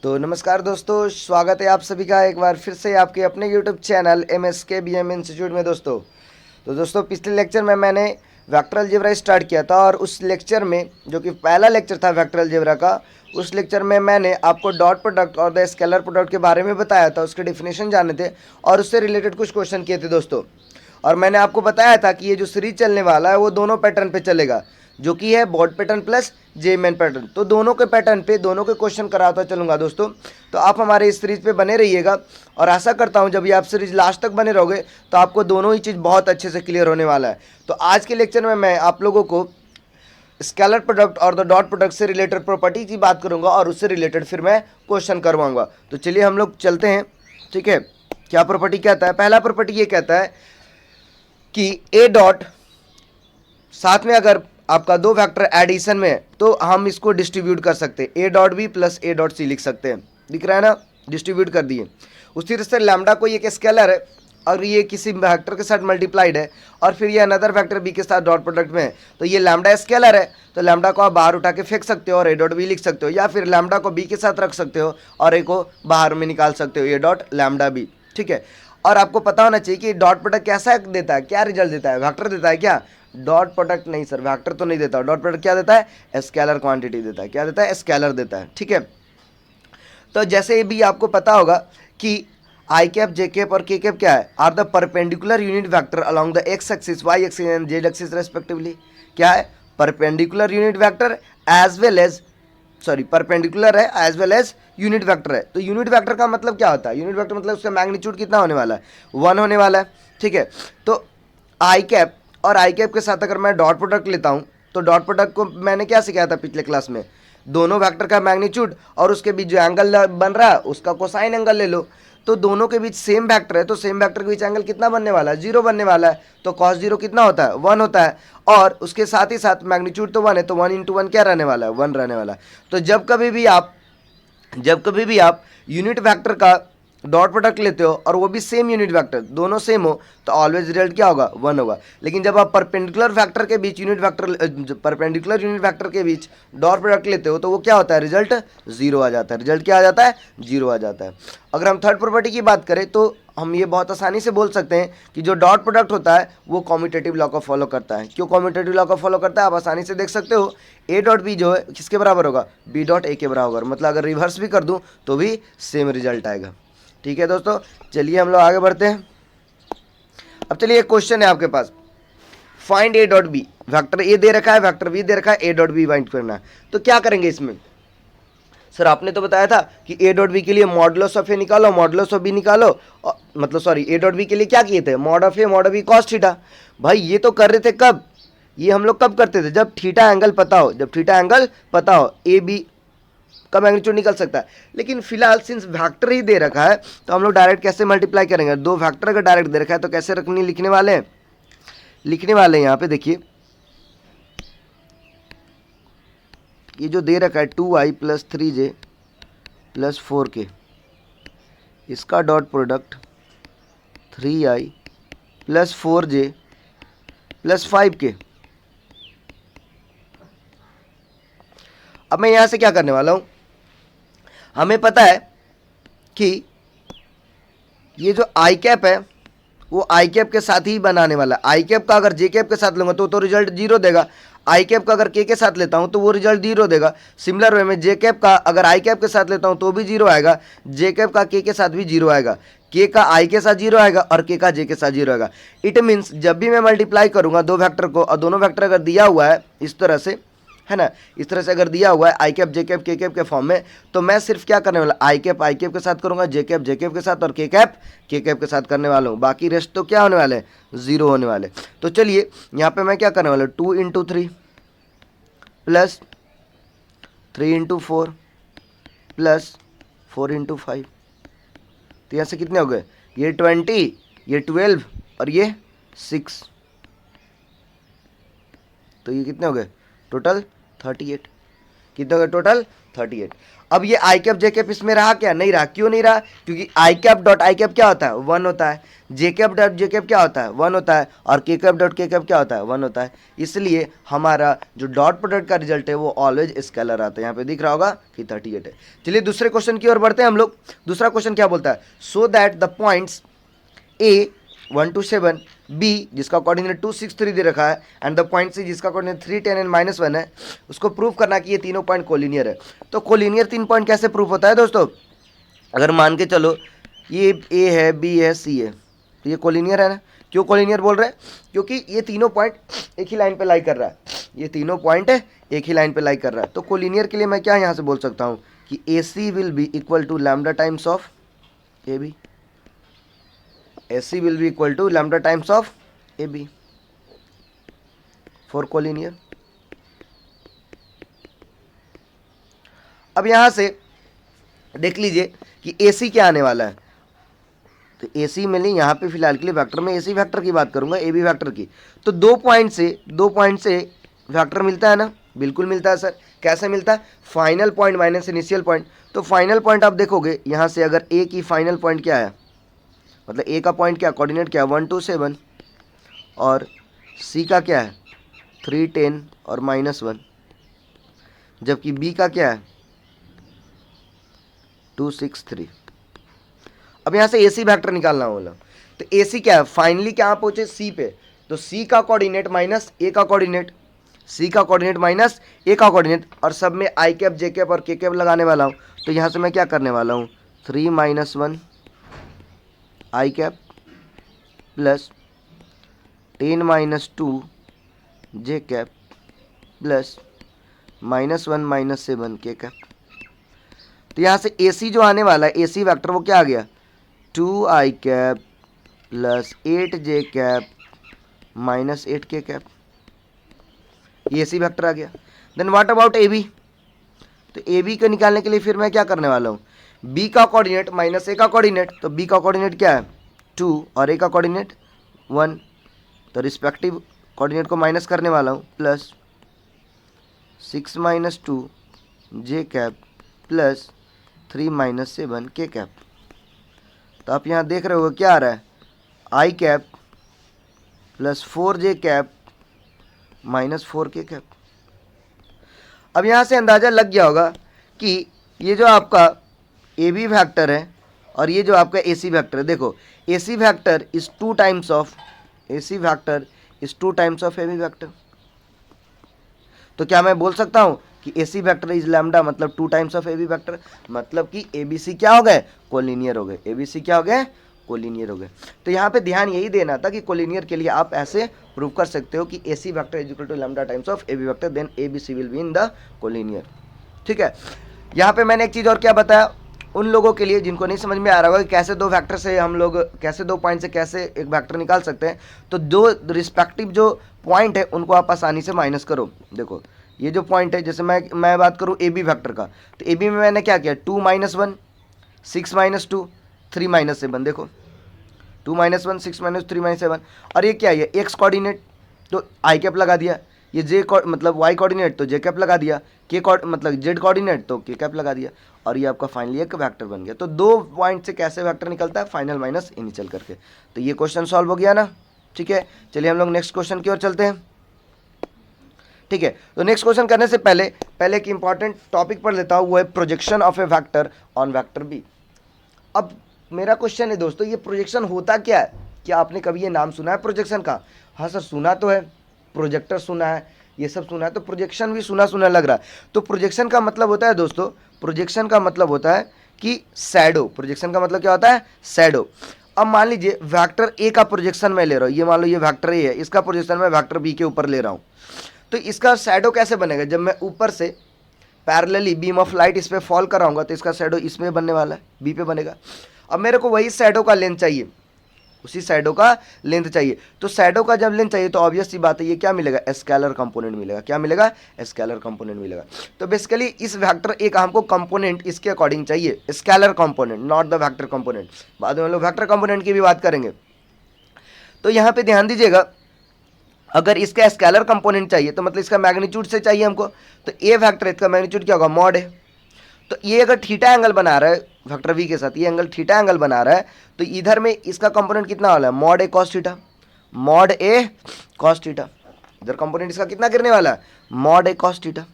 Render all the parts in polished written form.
तो नमस्कार दोस्तों, स्वागत है आप सभी का एक बार फिर से आपके अपने YouTube चैनल MSKBM इंस्टीट्यूट में। दोस्तों पिछले लेक्चर में मैंने वेक्टर अलजेब्रा स्टार्ट किया था और उस लेक्चर में जो कि पहला लेक्चर था वेक्टर अलजेब्रा का, उस लेक्चर में मैंने आपको डॉट प्रोडक्ट और द स्केलर प्रोडक्ट के बारे में बताया था, उसके डेफिनेशन जाने थे और उससे रिलेटेड कुछ क्वेश्चन किए थे दोस्तों। और मैंने आपको बताया था कि ये जो सीरीज चलने वाला है वो दोनों पैटर्न पे चलेगा, जो कि है बॉड पैटर्न प्लस जेमेन पैटर्न। तो दोनों के पैटर्न पे दोनों के क्वेश्चन कराता चलूँगा दोस्तों। तो आप हमारे इस सीरीज पे बने रहिएगा और आशा करता हूँ जब ये आप सीरीज लास्ट तक बने रहोगे तो आपको दोनों ही चीज़ बहुत अच्छे से क्लियर होने वाला है। तो आज के लेक्चर में मैं आप लोगों को स्केलर प्रोडक्ट और द डॉट प्रोडक्ट से रिलेटेड प्रॉपर्टी की बात करूँगा और उससे रिलेटेड फिर मैं क्वेश्चन करवाऊँगा। तो चलिए हम लोग चलते हैं, ठीक है। क्या प्रॉपर्टी कहता है? पहला प्रॉपर्टी ये कहता है कि ए डॉट साथ में अगर आपका दो फैक्टर एडिशन में है तो हम इसको डिस्ट्रीब्यूट कर सकते हैं, A dot B plus A dot C लिख सकते हैं। दिख रहा है ना, डिस्ट्रीब्यूट कर दिए। उसी तरह से लैम्डा को ये एक स्केलर है और ये किसी फैक्टर के साथ मल्टीप्लाइड है और फिर ये अनदर फैक्टर बी के साथ डॉट प्रोडक्ट में है, तो ये लैम्डा स्केलर है, तो लैम्डा को आप बाहर उठा के फेंक सकते हो और ए डॉट बी लिख सकते हो, या फिर लैम्डा को बी के साथ रख सकते हो और ए को बाहर में निकाल सकते हो, ए डॉट लैम्डा बी, ठीक है। और आपको पता होना चाहिए कि डॉट प्रोडक्ट कैसा देता है, क्या रिजल्ट देता है? वेक्टर देता है क्या? डॉट प्रोडक्ट नहीं सर, वेक्टर तो नहीं देता। डॉट प्रोडक्ट क्या देता है? स्केलर क्वांटिटी देता है। क्या देता है? स्केलर देता है, ठीक है। तो जैसे भी आपको पता होगा कि आई कैप, जे कैप और के कैप क्या है? Are the perpendicular unit vector along the X axis, Y axis and Z axis respectively. क्या है? Perpendicular unit vector as well as, sorry perpendicular है as well as unit vector है। तो unit vector का मतलब क्या होता है? यूनिट वेक्टर मतलब उसका मैग्नीट्यूड कितना होने वाला है? 1 होने वाला है, ठीक है। तो आई कैप और आई कैप के साथ अगर मैं डॉट प्रोडक्ट लेता हूं तो डॉट प्रोडक्ट को मैंने क्या सिखाया था पिछले क्लास में? दोनों वेक्टर का मैग्नीट्यूड और उसके बीच जो एंगल बन रहा है उसका कोसाइन एंगल ले लो। तो दोनों के बीच सेम वेक्टर है तो सेम वेक्टर के बीच एंगल कितना बनने वाला है? 0 बनने वाला है। तो कॉस 0 कितना होता है? 1 होता है। और उसके साथ ही साथ मैग्नीट्यूड तो 1 है, तो 1 इंटू 1 क्या रहने वाला है? 1 रहने वाला है। तो जब कभी भी आप यूनिट वेक्टर का डॉट प्रोडक्ट लेते हो और वो भी सेम यूनिट वेक्टर, दोनों सेम हो, तो ऑलवेज रिजल्ट क्या होगा? 1 होगा। लेकिन जब आप परपेंडिकुलर फैक्टर के बीच परपेंडिकुलर यूनिट वेक्टर के बीच डॉट प्रोडक्ट लेते हो तो वो क्या होता है? रिजल्ट 0 आ जाता है। रिजल्ट क्या आ जाता है? 0 आ जाता है। अगर हम थर्ड प्रॉपर्टी की बात करें तो हम ये बहुत आसानी से बोल सकते हैं कि जो डॉट प्रोडक्ट होता है वो कॉम्यूटेटिव लॉ को फॉलो करता है। क्यों कॉम्यूटेटिव लॉ को फॉलो करता है? आप आसानी से देख सकते हो, ए डॉट बी जो है किसके बराबर होगा? बी डॉट ए के बराबर होगा। मतलब अगर रिवर्स भी कर दूं तो भी सेम रिजल्ट आएगा, ठीक है दोस्तों। चलिए हम लोग आगे बढ़ते हैं। अब चलिए एक क्वेश्चन है आपके पास, find A dot B. Vector A दे रखा है, वेक्टर बी दे रखा है, ए डॉट बी फाइंड करना है। तो क्या करेंगे इसमें? सर आपने तो बताया था कि ए डॉट बी के लिए मॉडुलस ऑफ ए निकालो, मॉडुलस ऑफ बी निकालो, मतलब सॉरी ए डॉट बी के लिए क्या किए थे? Mod of A mod of B cos theta. भाई ये तो कर रहे थे कब? ये हम लोग कब करते थे? जब थीटा एंगल पता हो, जब थीटा एंगल पता हो ए बी का मैग्नीट्यूड निकल सकता है। लेकिन फिलहाल सिंस फैक्टर ही दे रखा है तो हम लोग डायरेक्ट कैसे मल्टीप्लाई करेंगे? दो फैक्टर अगर डायरेक्ट दे रखा है तो कैसे रखनी लिखने वाले हैं? यहाँ पे देखिए, ये जो दे रखा है 2i plus 3j plus 4k, इसका dot product 3i plus 4j plus 5k। अब मैं यहां से क्या करने वाला हूं? हमें पता है कि ये जो आई कैप है वो आई कैप के साथ ही बनाने वाला है। आई कैप का अगर जे कैप के साथ लूंगा तो रिजल्ट 0 देगा। आई कैप का अगर के साथ लेता हूं तो वो रिजल्ट 0 देगा। सिमिलर वे में जे कैप का अगर आई कैप के साथ लेता हूं तो भी 0 आएगा, जे कैप का के साथ भी 0 आएगा, के का आई के साथ 0 आएगा और के का जे के साथ 0 आएगा। इट मीन्स जब भी मैं मल्टीप्लाई करूंगा दो फैक्टर को और दोनों फैक्टर अगर दिया हुआ है इस तरह से, है ना, इस तरह से अगर दिया हुआ है आई कैप जे कैप के कैप के फॉर्म में, तो मैं सिर्फ क्या करने वाला? आई कैप के साथ करूंगा, जे कैप के साथ और के कैप के साथ करने वाला हूँ। बाकी रेस्ट तो क्या होने वाले हैं? 0 होने वाले। तो चलिए यहाँ पे मैं क्या करने वाला हूँ? 2 into 3 plus 3 into 4 plus 4 into 5। तो यहाँ से कितने हो गए? ये 20, ये 12 और ये 6। तो ये कितने हो गए? टोटल 38। कितने हो गए टोटल 38। अब ये आई कैप जे कैप इसमें रहा क्या, नहीं रहा। क्यों नहीं रहा, क्योंकि आई कैप डॉट आई कैप क्या होता है 1 होता है, जे कैप डॉट जे कैप क्या होता है 1 होता है, और के कैप डॉट के कैप क्या होता है 1 होता है। इसलिए हमारा जो डॉट प्रोडक्ट का रिजल्ट है वो ऑलवेज स्केलर आता है। यहाँ पे दिख रहा होगा कि 38 है। चलिए दूसरे क्वेश्चन की ओर बढ़ते हैं हम लोग। दूसरा क्वेश्चन क्या बोलता है, so that the points A 1 to 7, B जिसका कोऑर्डिनेट 2 6 3 दे रखा है, एंड द पॉइंट सी जिसका कोऑर्डिनेट 3 10 एंड -1 है, उसको प्रूव करना कि ये तीनों पॉइंट कोलिनियर है। तो कोलिनियर 3 पॉइंट कैसे प्रूव होता है दोस्तों, अगर मान के चलो ये ए है, बी है, सी है, तो ये कोलिनियर है ना। क्यों कोलिनियर बोल रहे हैं, क्योंकि ये तीनों पॉइंट एक ही लाइन पे लाई कर रहा है, ये तीनों पॉइंट एक ही लाइन पे लाई कर रहा है। तो कोलिनियर के लिए मैं क्या यहाँ से बोल सकता हूँ कि A C will be equal to lambda times of A B, AC will be equal to lambda times of AB for collinear। अब यहां से देख लीजिए कि AC क्या आने वाला है, तो AC में नहीं, यहाँ पे फिलहाल के लिए वेक्टर में AC वेक्टर की बात करूंगा, AB वेक्टर की। तो दो पॉइंट से वेक्टर मिलता है ना, बिल्कुल मिलता है सर। कैसे मिलता है, final point minus initial point. तो फाइनल पॉइंट आप देखोगे यहाँ से, अगर A की फाइनल पॉइंट क्या है, मतलब ए का पॉइंट क्या, कोऑर्डिनेट क्या 1 2 7, और सी का क्या है 3 10 और -1, जबकि बी का क्या है 2 6 3। अब यहाँ से ए सी वैक्टर निकालना होगा, तो ए सी क्या है, फाइनली क्या पहुंचे सी पे, तो सी का कोऑर्डिनेट माइनस ए का कोऑर्डिनेट, सी का कोऑर्डिनेट माइनस ए का कोऑर्डिनेट, और सब में आई कैप जे कैप और के कैप लगाने वाला हूँ। तो यहाँ से मैं क्या करने वाला हूँ 3 -1 आई कैप प्लस 10 -2 जे कैप प्लस -1 -7 के कैप। तो यहाँ से AC जो आने वाला है, AC वेक्टर वो क्या आ गया 2 आई कैप प्लस 8 जे कैप -8 के कैप, ये AC वेक्टर आ गया। देन व्हाट अबाउट AB, तो AB को निकालने के लिए फिर मैं क्या करने वाला हूँ, B का कोऑर्डिनेट माइनस A का कोऑर्डिनेट, तो B का कोऑर्डिनेट क्या है 2 और A का कोऑर्डिनेट 1, तो रिस्पेक्टिव कोऑर्डिनेट को माइनस करने वाला हूँ, प्लस 6 -2 जे कैप प्लस 3 -7 के कैप। तो आप यहाँ देख रहे हो क्या आ रहा है आई कैप प्लस 4 जे कैप -4 के कैप। अब यहाँ से अंदाज़ा लग गया होगा कि ये जो आपका ए बी फैक्टर है और ये जो आपका ए सी फैक्टर है, देखो A C factor is 2 times of A C factor is 2 times of A B factor. तो क्या मैं बोल सकता हूँ कि A C factor is lambda, मतलब 2 times of A B factor, मतलब कि ए बी सी क्या हो गए कोलिनियर हो गए, ए बी सी क्या हो गए कोलिनियर हो गए। तो यहाँ पे ध्यान यही देना था कि कोलिनियर के लिए आप ऐसे प्रूव कर सकते हो कि A C factor is equal to lambda times of A B factor, then A B C will be in the collinear. ठीक है, यहाँ पे मैंने एक चीज़ और क्या बताया उन लोगों के लिए जिनको नहीं समझ में आ रहा होगा कि कैसे दो फैक्टर से हम लोग, कैसे 2 पॉइंट से कैसे एक फैक्टर निकाल सकते हैं। तो दो रिस्पेक्टिव जो पॉइंट है उनको आप आसानी से माइनस करो। देखो ये जो पॉइंट है, जैसे मैं बात करूँ ए बी फैक्टर का, तो ए बी में मैंने क्या किया 2 -1 6 -2 3 -7, देखो 2 -1 6 -3 -7, और ये क्या है एक्स कोऑर्डिनेट, तो आई कैप लगा दिया, ये जे मतलब वाई कोऑर्डिनेट तो जे कैप लगा दिया, के मतलब जेड कोऑर्डिनेट तो के कैप लगा दिया, और ये आपका फाइनली एक वेक्टर बन गया। तो 2 पॉइंट से कैसे वेक्टर निकलता है फाइनल माइनस इनिशियल करके। तो ये क्वेश्चन सॉल्व हो गया ना। ठीक है, चलिए हम लोग नेक्स्ट क्वेश्चन की ओर चलते हैं। ठीक है, तो नेक्स्ट क्वेश्चन करने से पहले एक इंपॉर्टेंट टॉपिक पढ़ लेता हूँ, वो है projection of A vector on vector B. अब मेरा क्वेश्चन है दोस्तों, ये प्रोजेक्शन होता क्या है, क्या आपने कभी ये नाम सुना है प्रोजेक्शन का? हाँ सर सुना तो है, प्रोजेक्टर सुना है, ये सब सुना है, तो प्रोजेक्शन भी सुना सुना लग रहा है। तो प्रोजेक्शन का मतलब होता है दोस्तों, प्रोजेक्शन का मतलब होता है कि शैडो। प्रोजेक्शन का मतलब क्या होता है शैडो। अब मान लीजिए वेक्टर ए का प्रोजेक्शन मैं ले रहा हूँ, ये मान लो ये वेक्टर ए है, इसका प्रोजेक्शन मैं वेक्टर बी के ऊपर ले रहा हूँ, तो इसका शैडो कैसे बनेगा? जब मैं ऊपर से पैरेलली बीम ऑफ लाइट इस पर फॉल कराऊंगा तो इसका शैडो इसमें बनने वाला है, बी पे बनेगा। अब मेरे को वही शैडो का लेंथ चाहिए, उसी शैडो का लेंथ चाहिए। तो शैडो का जब लेंथ चाहिए तो ऑब्वियस सी बात है ये क्या मिलेगा, स्केलर कंपोनेंट मिलेगा। क्या मिलेगा? स्केलर कंपोनेंट मिलेगा। तो बेसिकली इस वेक्टर ए का हमको कंपोनेंट इसके अकॉर्डिंग चाहिए, scalar component, not the vector component. बाद में हम लोग वेक्टर कंपोनेंट की भी बात करेंगे। तो यहाँ पे ध्यान दीजिएगा, अगर इसका स्केलर कंपोनेंट चाहिए तो मतलब इसका मैग्नीट्यूड से चाहिए हमको, तो ए वेक्टर इसका मैग्नीट्यूड क्या होगा, मॉड है। तो ये अगर थीटा एंगल बना रहा है वेक्टर वी के साथ, ये एंगल थीटा एंगल बना रहा है, तो इधर में इसका कंपोनेंट कितना वाला है, mod A cos theta, mod A cos theta. इधर कंपोनेंट इसका कितना गिरने वाला है, मॉड ए कॉस थीटा।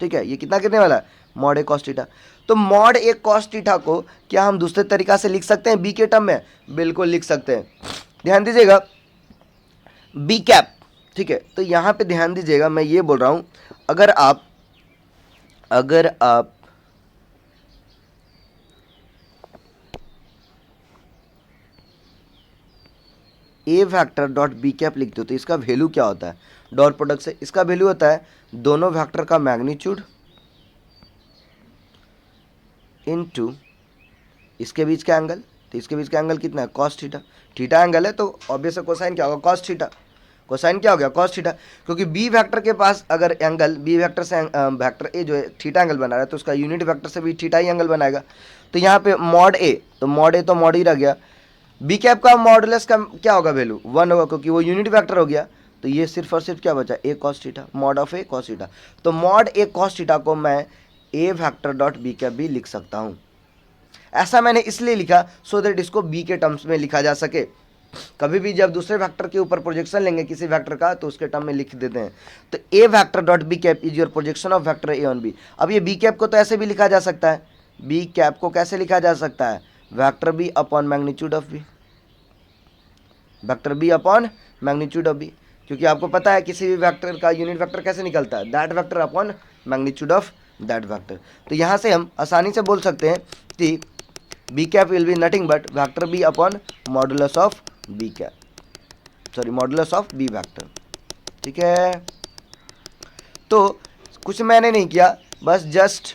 ठीक है, ये कितना गिरने वाला है, मॉड ए कॉस थीटा। तो मॉड ए कॉस थीटा को क्या हम दूसरे तरीका से लिख सकते हैं बी के टर्म में, बिल्कुल लिख सकते हैं। ध्यान दीजिएगा बी कैप, ठीक है, तो यहाँ पे ध्यान दीजिएगा, मैं ये बोल रहा हूँ अगर आप ए वेक्टर डॉट बी कैप लिखते हो तो इसका वैल्यू क्या होता है, डॉट प्रोडक्ट से इसका वैल्यू होता है दोनों वेक्टर का मैग्नीट्यूड इनटू इसके बीच का एंगल। तो इसके बीच का एंगल कितना है, कॉस थीटा, थीटा एंगल है तो ऑब्वियस है कोसाइन क्या होगा, कॉस थीटा, कोसाइन क्या हो गया, कॉस थीटा। क्योंकि बी वेक्टर के पास अगर एंगल बी वेक्टर से वेक्टर ए जो है थीटा एंगल बना रहा है तो उसका यूनिट वेक्टर से भी थीटा ही एंगल बनाएगा। तो यहाँ पे मॉड ए, तो मॉड ए तो मॉड ही रह गया, बी कैप का मॉडुलस का क्या होगा वैल्यू 1 होगा क्योंकि वो यूनिट वेक्टर हो गया। तो ये सिर्फ और सिर्फ क्या बचा, A cos theta, mod of A cos theta. तो मॉड ए कॉस थीटा को मैं A vector dot B cap भी लिख सकता हूँ। ऐसा मैंने इसलिए लिखा सो दैट इसको बी के टर्म्स में लिखा जा सके। कभी भी जब दूसरे वेक्टर के ऊपर प्रोजेक्शन लेंगे किसी वेक्टर का तो उसके टर्म में लिख देते हैं। तो A vector dot B cap is your projection of vector A on B. अब ये बी कैप को तो ऐसे भी लिखा जा सकता है, बी कैप को कैसे लिखा जा सकता है, vector B upon magnitude of B, vector B upon magnitude of B. क्योंकि आपको पता है किसी भी वेक्टर का यूनिट वेक्टर कैसे निकलता है, that vector upon magnitude of that vector. तो यहाँ से हम आसानी से बोल सकते हैं कि B cap will be nothing but vector B upon modulus of B cap, sorry modulus of B vector. ठीक है, तो कुछ मैंने नहीं किया, बस जस्ट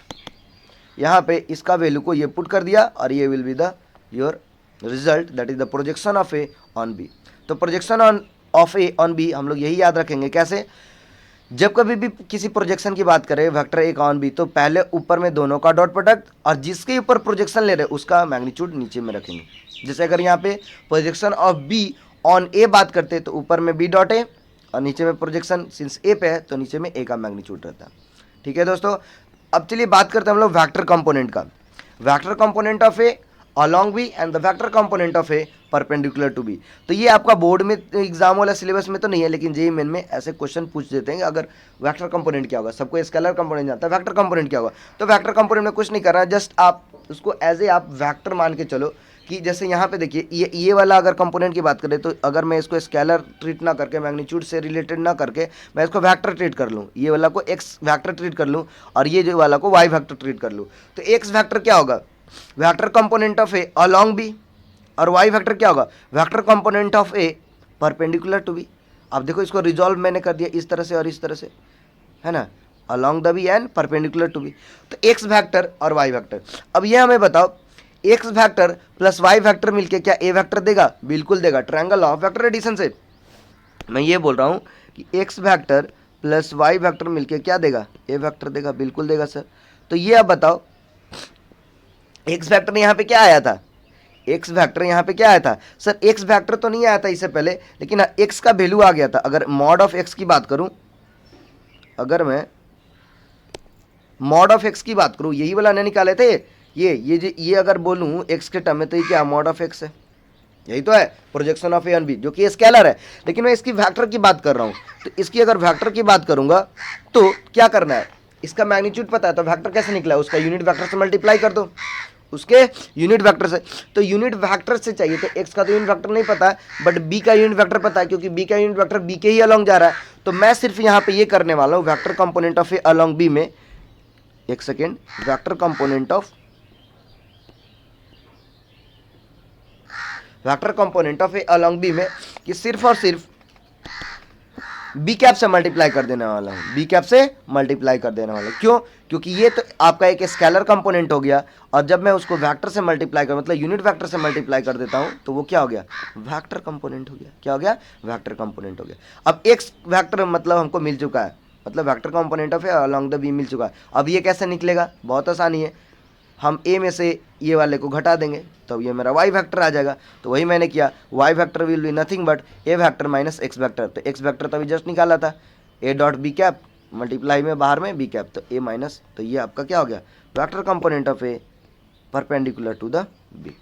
यहाँ पे इसका वैल्यू को ये पुट कर दिया और ये will be the your result, that is the projection of A on B. तो projection of A on B हम लोग यही याद रखेंगे कैसे, जब कभी भी किसी प्रोजेक्शन की बात करें वेक्टर ए ऑन बी तो पहले ऊपर में दोनों का डॉट प्रोडक्ट और जिसके ऊपर प्रोजेक्शन ले रहे हैं उसका मैग्नीट्यूड नीचे में रखेंगे। जैसे अगर यहाँ पे प्रोजेक्शन ऑफ बी ऑन ए बात करते हैं तो ऊपर में बी डॉट ए और नीचे में प्रोजेक्शन सिंस ए पे है तो नीचे में ए का मैग्नीट्यूड रहता है। ठीक है दोस्तों, अब चलिए बात करते हैं हम लोग वेक्टर कंपोनेंट का। Vector component of A along b and the vector component of a perpendicular to b। तो ये आपका बोर्ड में एग्जाम वाला सिलेबस में तो नहीं है लेकिन जेईई मेन में ऐसे क्वेश्चन पूछ देते हैं अगर वेक्टर कंपोनेंट क्या होगा, सबको स्केलर कंपोनेंट जानता है, वेक्टर कंपोनेंट क्या होगा। तो वेक्टर कंपोनेंट में कुछ नहीं करना है, जस्ट आप उसको एज ए आप वेक्टर मान के चलो कि जैसे यहाँ पे देखिए ये वाला अगर कंपोनेंट की बात करें तो अगर मैं इसको स्केलर ट्रीट ना करके मैग्नीट्यूड से रिलेटेड ना करके मैं इसको वेक्टर ट्रीट कर लूँ, ये वाला को एक्स वेक्टर ट्रीट कर लूँ और ये जो वाला को वाई वेक्टर ट्रीट कर लूँ, तो एक्स वेक्टर क्या होगा, vector component of A along B, और वाई वेक्टर क्या होगा, vector component of A perpendicular to B. अब देखो इसको रिजॉल्व मैंने कर दिया इस तरह से और इस तरह से, है ना, along the B and perpendicular to B. तो एक्स वेक्टर और वाई वेक्टर, अब ये हमें बताओ X vector plus Y vector मिलके क्या ए वेक्टर देगा, बिल्कुल देगा। ट्रायंगल ऑफ वेक्टर एडिशन से मैं ये बोल रहा हूँ कि X vector plus Y vector मिलके क्या देगा, ए वेक्टर देगा, बिल्कुल देगा सर। तो ये अब बताओ एक्स वेक्टर यहाँ पे क्या आया था, एक्स वेक्टर यहाँ पे क्या आया था सर, एक्स वेक्टर तो नहीं आया था इससे पहले लेकिन एक्स का वैल्यू आ गया था। अगर मॉड ऑफ एक्स की बात करूँ, अगर मैं मॉड ऑफ एक्स की बात करूँ, यही वाला नहीं निकाले थे ये अगर बोलूँ एक्स के टर्म में तो ये क्या मॉड ऑफ एक्स है, यही तो है projection of A on B जो कि स्केलर है। लेकिन मैं इसकी वेक्टर की बात कर रहा हूँ, तो इसकी अगर वेक्टर की बात करूँगा तो क्या करना है, इसका मैग्नीट्यूड पता है तो वेक्टर कैसे निकला है, उसका यूनिट वेक्टर से मल्टीप्लाई कर दो, उसके यूनिट वेक्टर से। तो यूनिट वेक्टर से चाहिए तो एक्स का तो यूनिट वेक्टर नहीं पता है बट बी का यूनिट वेक्टर पता है क्योंकि बी का यूनिट वेक्टर बी के ही अलोंग जा रहा है। तो मैं सिर्फ यहाँ पे ये करने वाला हूँ vector component of A along B में, एक second, vector component of A along B में कि सिर्फ और सिर्फ बी कैप से मल्टीप्लाई कर देने वाला हूँ, बी कैप से मल्टीप्लाई कर देने वाला हूँ। क्यों, क्योंकि ये तो आपका एक स्केलर कंपोनेंट हो गया और जब मैं उसको वेक्टर से मल्टीप्लाई कर मतलब यूनिट वेक्टर से मल्टीप्लाई कर देता हूँ तो वो क्या हो गया, वेक्टर कंपोनेंट हो गया। क्या हो गया, वेक्टर कंपोनेंट हो गया। अब एक्स वेक्टर मतलब हमको मिल चुका है, मतलब vector component of A along the B मिल चुका है। अब ये कैसे निकलेगा, बहुत आसानी है, हम ए में से ये वाले को घटा देंगे तो ये मेरा वाई वेक्टर आ जाएगा। तो वही मैंने किया, Y vector will be nothing but A vector minus X vector. तो एक्स वेक्टर तो अभी जस्ट निकाला था, A dot B cap multiply में बाहर में बी कैप, तो ए माइनस, तो ये आपका क्या हो गया, vector component of A perpendicular to the B,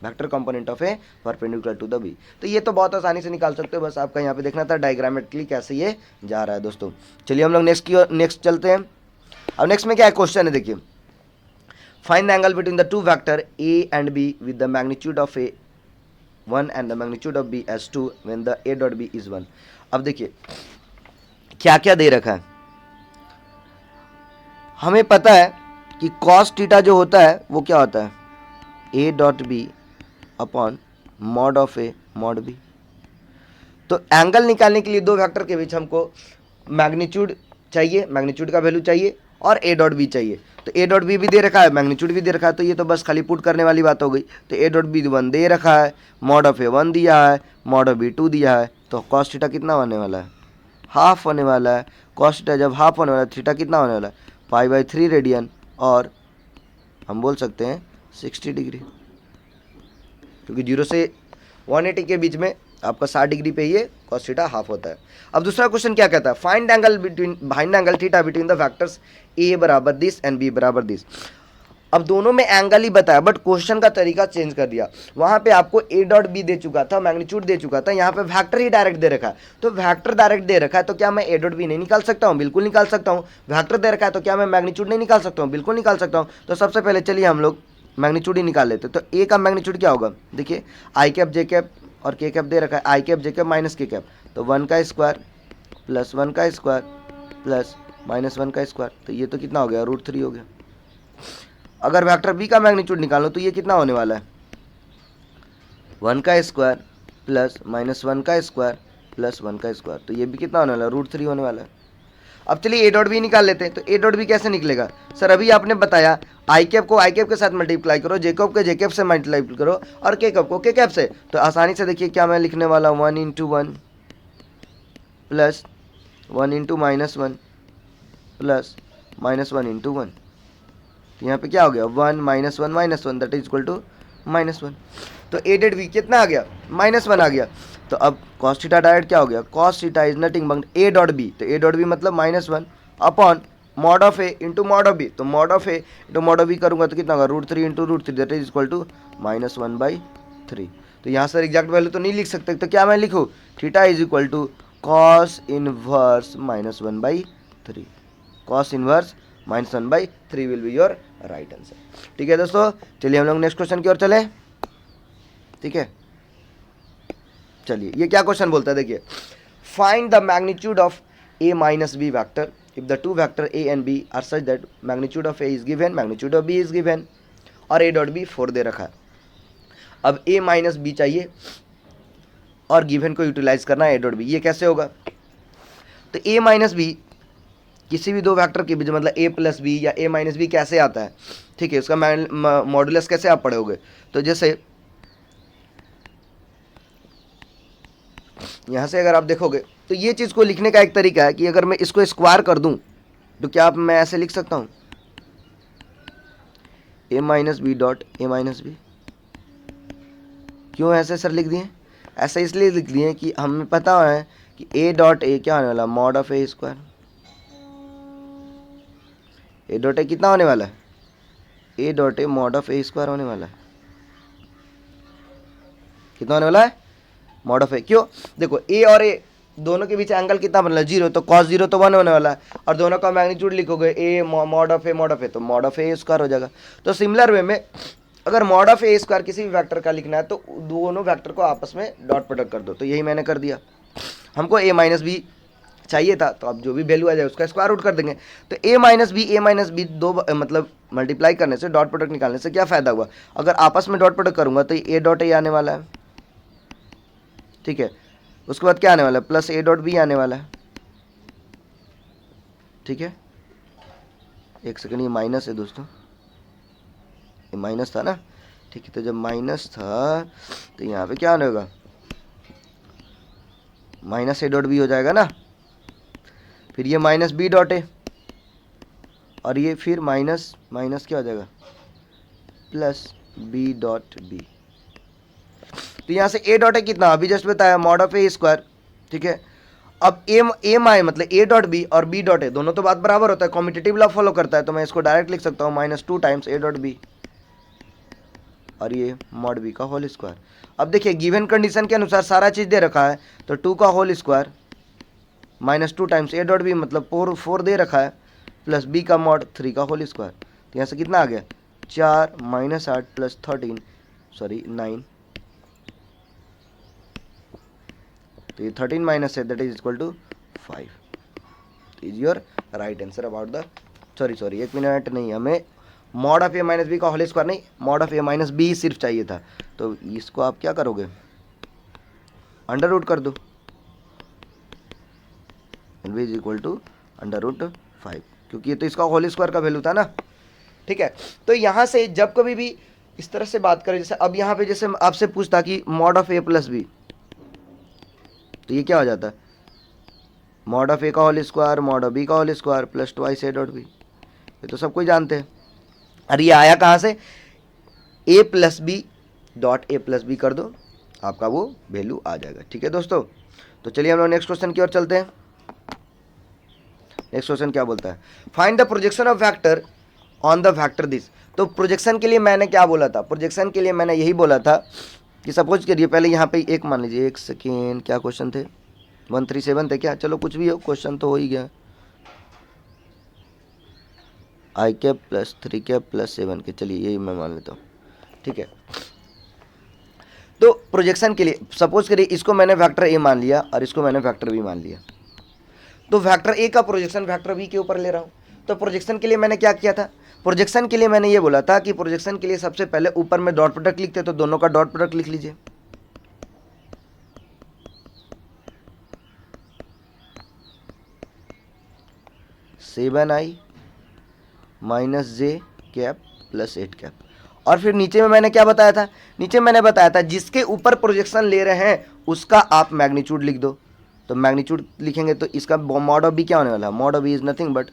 vector component of A perpendicular to the B. तो ये तो बहुत आसानी से निकाल सकते हो, बस आपका यहाँ पे देखना था डायग्रामेटिकली कैसे ये जा रहा है दोस्तों। चलिए हम लोग नेक्स्ट चलते हैं। अब नेक्स्ट में क्या है क्वेश्चन है, देखिए find the angle between the two vector A and B with the magnitude of A 1 and the magnitude of B as 2 when the A dot B is 1। अब देखिए क्या क्या दे रखा है, हमें पता है कि कॉस थीटा जो होता है वो क्या होता है, A dot B upon mod of A mod B. तो एंगल निकालने के लिए दो वेक्टर के बीच हमको मैग्नीट्यूड चाहिए, मैग्नीट्यूड का वैल्यू चाहिए और ए डॉट बी चाहिए। तो ए डॉट बी भी दे रखा है, मैग्नीट्यूड भी दे रखा है, तो ये तो बस खाली पुट करने वाली बात हो गई। तो ए डॉट बी 1 दे रखा है, मॉड ऑफ ए 1 दिया है, मॉड ऑफ बी 2 दिया है। तो कॉस थीटा कितना होने वाला है, हाफ होने वाला है। कॉस थीटा जब हाफ होने वाला है, थीटा कितना होने वाला है, पाई/3 रेडियन, और हम बोल सकते हैं 60 डिग्री, क्योंकि 0 से 180 के बीच में आपका 60 डिग्री पे ये कॉस थीटा हाफ होता है। अब दूसरा क्वेश्चन क्या कहता है, find angle theta between the vectors A बराबर दिस एंड बी बराबर दिस। अब दोनों में एंगल ही बताया, बट क्वेश्चन का तरीका चेंज कर दिया। वहां पे आपको ए डॉट बी दे चुका था, मैग्नीट्यूड दे चुका था, यहाँ पे वेक्टर ही डायरेक्ट दे रखा है। तो वेक्टर डायरेक्ट दे रखा है तो क्या मैं ए डॉट बी नहीं निकाल सकता हूँ, बिल्कुल निकाल सकता हूँ। वेक्टर दे रखा है तो क्या मैं मैग्नीट्यूड नहीं निकाल सकता हूँ, बिल्कुल निकाल सकता हूँ। तो सबसे पहले चलिए हम लोग मैग्नीट्यूड ही निकाल लेते। तो ए का मैग्नीट्यूड क्या होगा, देखिए आई कैप जे कैप और के कैप दे रखा है, आई कैप जे कैप माइनस के कैप, तो 1 का स्क्वायर प्लस 1 का स्क्वायर प्लस माइनस 1 का स्क्वायर, तो ये तो कितना हो गया, √3 हो गया। अगर वेक्टर बी का मैग्नीट्यूड निकालो तो ये कितना होने वाला है, 1 का स्क्वायर प्लस माइनस 1 का स्क्वायर प्लस 1 का स्क्वायर, तो ये भी कितना होने वाला है, √3 होने वाला है। अब चलिए ए डॉट बी निकाल लेते हैं। तो ए डॉट बी कैसे निकलेगा, सर अभी आपने बताया आई कैप को आई कैप के साथ मल्टीप्लाई करो, जे कैप को जे कैप से मल्टीप्लाई करो और के कैप को के कैप से। तो आसानी से देखिए क्या मैं लिखने वाला हूँ, 1 × 1 प्लस 1 × -1 प्लस -1 × 1। तो यहाँ पे क्या हो गया, 1 -1 -1 दैट इज इक्वल टू -1। तो ए डॉट बी कितना आ गया, -1 आ गया। तो अब कॉस थीटा डायरेक्ट क्या हो गया, cos theta is nothing but A dot B. तो ए डॉट बी मतलब -1 upon mod of A into mod of B. तो mod of A into mod of B करूँगा तो कितना होगा, √3 × √3 दैट इज इक्वल टू -1/3। तो यहाँ सर एग्जैक्ट वैल्यू तो नहीं लिख सकते, तो क्या मैं लिखूँ, theta is equal to cos inverse -1/3। Cos inverse -1/3 will be your right answer. ठीक है दोस्तों, चलिए हम लोग नेक्स्ट क्वेश्चन की ओर चले। ठीक है, चलिए ये क्या क्वेश्चन बोलता है, देखिए find the magnitude of a minus B vector if the two vector a and b are such that magnitude of a is given, magnitude of b is given, और a डॉट b 4 दे रखा है। अब a minus B चाहिए और given को utilise करना है a डॉट b। ये कैसे होगा, तो a माइनस बी किसी भी दो वेक्टर के बीच, मतलब a प्लस बी या a माइनस बी कैसे आता है, ठीक है, उसका मॉडुलस कैसे आप पढ़ोगे। तो जैसे यहाँ से अगर आप देखोगे तो ये चीज़ को लिखने का एक तरीका है कि अगर मैं इसको स्क्वायर कर दूं तो क्या आप मैं ऐसे लिख सकता हूँ, a minus B dot A minus B. क्यों ऐसे सर लिख दिए, ऐसे इसलिए लिख दिए कि हमें पता है कि a डॉट ए क्या होने वाला, mod of A square. a dot A कितना होने वाला है, a dot A mod of A square होने वाला है। कितना होने वाला है, मॉड ऑफ ए। क्यों, देखो ए और ए दोनों के बीच एंगल कितना बन रहा है, 0, तो cos 0 तो 1 होने वाला है, और दोनों का मैग्नीट्यूड लिखोगे ए मॉड ऑफ ए तो मॉड ऑफ ए स्क्वायर हो जाएगा। तो सिमिलर वे में अगर मॉड ऑफ ए स्क्वायर किसी भी वेक्टर का लिखना है तो दोनों वेक्टर को आपस में डॉट प्रोडक्ट कर दो। तो यही मैंने कर दिया, हमको a माइनस बी चाहिए था, तो अब जो भी वैल्यू आ जाए उसका स्क्वायर रूट कर देंगे। तो a माइनस बी दो मतलब मल्टीप्लाई करने से, डॉट प्रोडक्ट निकालने से क्या फ़ायदा हुआ, अगर आपस में डॉट प्रोडक्ट करूँगा तो a डॉट ए आने वाला है, ठीक है, उसके बाद क्या आने वाला है, प्लस a डॉट बी आने वाला है। ठीक है, एक सेकंड, ये माइनस है दोस्तों, ये माइनस था ना, ठीक है, तो जब माइनस था तो यहाँ पे क्या होगा, माइनस a डॉट बी हो जाएगा ना, फिर ये माइनस बी डॉट ए, और ये फिर माइनस क्या हो जाएगा, प्लस बी डॉट बी। तो यहाँ से ए डॉट है कितना, अभी जस्ट बताया मॉड ऑफ ए स्क्वायर, ठीक है। अब एम आई मतलब ए डॉट बी और बी डॉट ए दोनों तो बात बराबर होता है, कॉम्पिटिटिव लॉ फॉलो करता है, तो मैं इसको डायरेक्ट लिख सकता हूँ -2 टाइम्स ए डॉट बी और ये मॉड बी का होल स्क्वायर। अब देखिए गिवन कंडीशन के अनुसार सारा चीज़ दे रखा है, तो 2 का whole square -2 times A dot B मतलब 4 दे रखा है, प्लस बी का मॉड 3 का होल स्क्वायर। तो यहाँ से कितना आ गया 4 -8 प्लस 9, तो ये 13 माइनस है that is equal to 5। Is your right answer about the sorry 1 minute नहीं, हमें mod of A minus B का होल स्क्वायर नहीं, mod of A minus B सिर्फ चाहिए था। तो इसको आप क्या करोगे, अंडर रूट कर दो, L B is equal to √5, क्योंकि ये तो इसका होल स्क्वायर का वैल्यू था ना, ठीक है। तो यहाँ से जब कभी भी इस तरह से बात करें, जैसे अब यहाँ पे जैसे आपसे पूछता कि mod of A plus B, तो ये क्या हो जाता है मॉड ऑफ ए का whole square mod of B का whole square plus twice A dot B, ये तो सब कोई जानते हैं। और ये आया कहाँ से, A plus B dot A plus B कर दो, आपका वो वैल्यू आ जाएगा, ठीक है दोस्तों। तो चलिए हम लोग नेक्स्ट क्वेश्चन की ओर चलते हैं। नेक्स्ट क्वेश्चन क्या बोलता है, find the projection of vector on the vector this. तो प्रोजेक्शन के लिए मैंने क्या बोला था, प्रोजेक्शन के लिए मैंने यही बोला था कि सपोज करिए पहले यहाँ पे एक मान लीजिए, एक सेकेंड, क्या क्वेश्चन थे 137 थे क्या, चलो कुछ भी हो, क्वेश्चन तो हो ही गया, i cap plus 3 cap plus 7 के, चलिए यही मैं मान लेता हूँ, ठीक है। तो प्रोजेक्शन के लिए सपोज करिए इसको मैंने वेक्टर ए मान लिया और इसको मैंने वेक्टर बी मान लिया, तो वेक्टर ए का प्रोजेक्शन वेक्टर बी के ऊपर ले रहा हूँ। तो प्रोजेक्शन के लिए मैंने क्या किया था, प्रोजेक्शन के लिए मैंने ये बोला था कि प्रोजेक्शन के लिए सबसे पहले ऊपर में डॉट प्रोडक्ट लिखते, तो दोनों का डॉट प्रोडक्ट लिख लीजिए, -7i -j cap plus 8 cap. और फिर नीचे में मैंने क्या बताया था, नीचे मैंने बताया था जिसके ऊपर प्रोजेक्शन ले रहे हैं उसका आप मैग्नीट्यूड लिख दो। तो मैग्नीट्यूड लिखेंगे तो इसका मॉड ऑफ बी क्या होने वाला है, mod of B is nothing but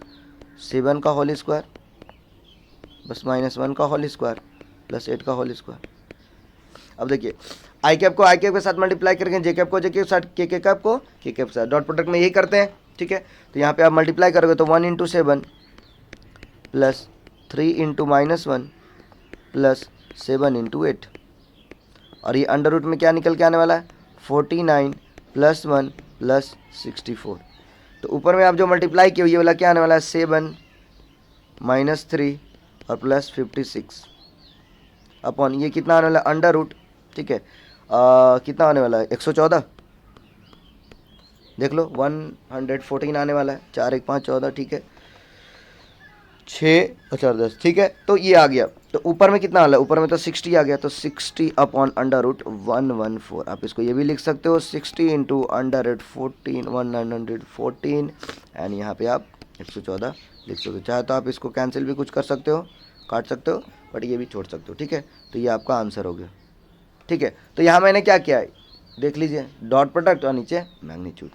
7 का होल स्क्वायर बस -1 का होल स्क्वायर प्लस 8 का होल स्क्वायर। अब देखिए आई कैप को आई कैप के साथ मल्टीप्लाई करेंगे, जे कैप को जे के साथ, के कैप को के कैप के साथ, डॉट प्रोडक्ट में यही करते हैं, ठीक है। तो यहाँ पे आप मल्टीप्लाई करोगे तो 1 × 7 प्लस 3 × -1 प्लस 7 × 8, और ये अंडर रूट में क्या निकल के आने वाला है 49 + 1 + 64। तो ऊपर में आप जो मल्टीप्लाई किए ये वाला क्या आने वाला है 7 - 3 और प्लस 56 अपॉन ये कितना आने वाला है अंडर रूट, ठीक है। कितना आने वाला है 114, देख लो 114 आने वाला है, 4 1 5 14, ठीक है, 6 और 4 10, ठीक है। तो ये आ गया, तो ऊपर में कितना आ रहा है, ऊपर में तो 60 आ गया, तो 60 अपॉन अंडर रूट 114। आप इसको ये भी लिख सकते हो 60 × √14 114, एंड यहाँ पे आप 114 लिख सकते हो। चाहे तो आप इसको कैंसिल भी कुछ कर सकते हो, काट सकते हो, बट ये भी छोड़ सकते हो, ठीक है। तो ये आपका आंसर हो गया, ठीक है। तो यहाँ मैंने क्या किया है देख लीजिए, डॉट प्रोडक्ट और नीचे मैग्नीट्यूड,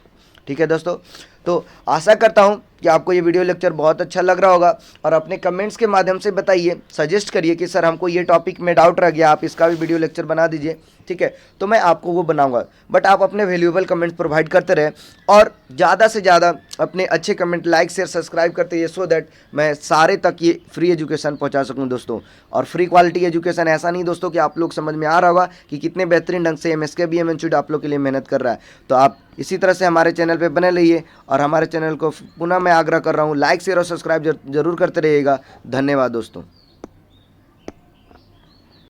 ठीक है दोस्तों। तो आशा करता हूँ कि आपको ये वीडियो लेक्चर बहुत अच्छा लग रहा होगा, और अपने कमेंट्स के माध्यम से बताइए, सजेस्ट करिए कि सर हमको ये टॉपिक में डाउट रह गया, आप इसका भी वीडियो लेक्चर बना दीजिए, ठीक है। तो मैं आपको वो बनाऊंगा, बट आप अपने वैल्यूएबल कमेंट्स प्रोवाइड करते रहे और ज़्यादा से ज़्यादा अपने अच्छे कमेंट, लाइक, शेयर, सब्सक्राइब करते रहिए, सो दैट मैं सारे तक ये फ्री एजुकेशन पहुँचा सकूँ दोस्तों। और फ्री क्वालिटी एजुकेशन, ऐसा नहीं दोस्तों कि आप लोग समझ में आ रहा होगा कि कितने बेहतरीन ढंग से MSK BM इंस्टीट्यूट आप लोग के लिए मेहनत कर रहा है। तो आप इसी तरह से हमारे चैनल पे बने रहिए, और हमारे चैनल को पुनः मैं आग्रह कर रहा हूँ लाइक, शेयर और सब्सक्राइब जरूर करते रहिएगा। धन्यवाद दोस्तों।